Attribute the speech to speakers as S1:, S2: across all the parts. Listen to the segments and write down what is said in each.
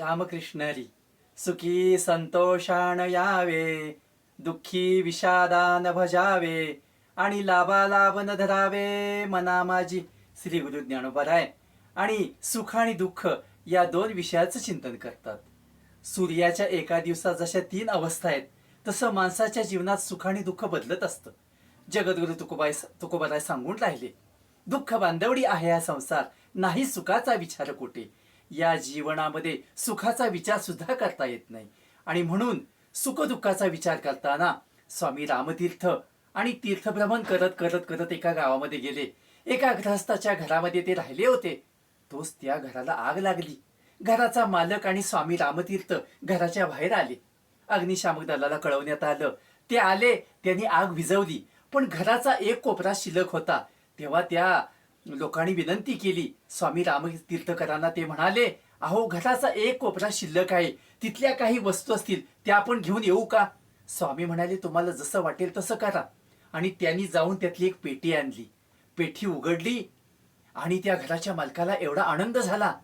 S1: रामकृष्ण हरी. सुखी संतोषान यावे, दुःखी विषादान भजावे, आणि लाभा लाभ न धरावे मना माझी. श्री गुरु ज्ञानोबराय आणि सुख आणि दुःख या दोन विषयाचं चिंतन करतात. सूर्याच्या एका दिवसात जशा तीन अवस्था आहेत, तसं माणसाच्या जीवनात सुख आणि दुःख बदलत असतं. जगद्गुरु तुकोबाराय सांगून राहिले, दुःख बांधवडी आहे हा संसार, नाही सुखाचा विचार कोठे. या जीवनामध्ये सुखाचा विचार सुद्धा करता येत नाही. आणि म्हणून सुख दुःखाचा विचार करताना स्वामी रामतीर्थ आणि तीर्थभ्रमण करत करत करत एका गावामध्ये गेले. एका गृहस्थाच्या घरामध्ये ते राहिले होते. तोच त्या घराला आग लागली. घराचा मालक आणि स्वामी रामतीर्थ घराच्या बाहेर आले. अग्निशामक दलाला कळवण्यात आलं. ते आले, त्यांनी आग विझवली. पण घराचा एक कोपरा शिल्लक होता. तेव्हा त्या लोकांनी विनंती केली स्वामी रामतीर्थकरांना. ते म्हणाले, अहो, घराचा एक कोपरा शिल्लक आहे, तिथल्या काही वस्तू असतील त्या आपण घेऊन येऊ का? स्वामी म्हणाले, तुम्हाला जसं वाटेल तसं करा. आणि त्यांनी जाऊन त्यातली एक पेटी आणली. पेटी उघडली आणि त्या घराच्या मालकाला एवढा आनंद झाला.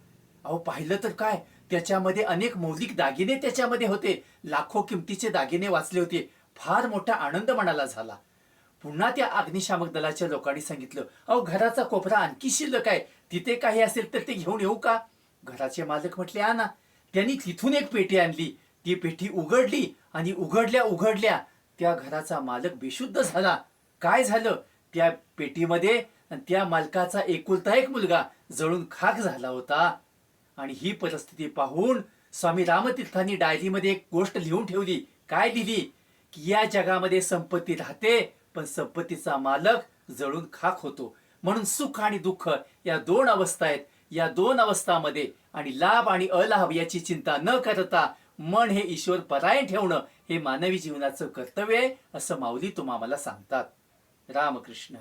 S1: अहो, पाहिलं तर काय, त्याच्यामध्ये अनेक मौलिक दागिने त्याच्यामध्ये होते. लाखो किमतीचे दागिने वाचले होते. फार मोठा आनंद मनाला झाला. पुन्हा त्या अग्निशामक दलाच्या लोकांनी सांगितलं, अहो, घराचा कोपरा आणखी शिल्लक आहे, तिथे काही असेल तर ते घेऊन येऊ का? घराचे मालक म्हटले, आणा. त्यांनी तिथून एक पेटी आणली. ती पेटी उघडली आणि उघडल्या उघडल्या त्या घराचा मालक बेशुद्ध झाला. काय झालं? त्या पेटीमध्ये त्या मालकाचा एकुलता एक मुलगा जळून खाक झाला होता. आणि ही परिस्थिती पाहून स्वामी रामतीर्थांनी डायरीमध्ये एक गोष्ट लिहून ठेवली. काय लिहिली? की या जगामध्ये संपत्ती राहते, पण संपत्तीचा मालक जळून खाक होतो. म्हणून सुख आणि दुःख या दोन अवस्था आहेत. या दोन अवस्थामध्ये आणि लाभ आणि अलाभ याची चिंता न करता मन हे ईश्वर परायण ठेवणं हे मानवी जीवनाचं कर्तव्य आहे, असं माऊली तुम्हा मला सांगतात. रामकृष्ण.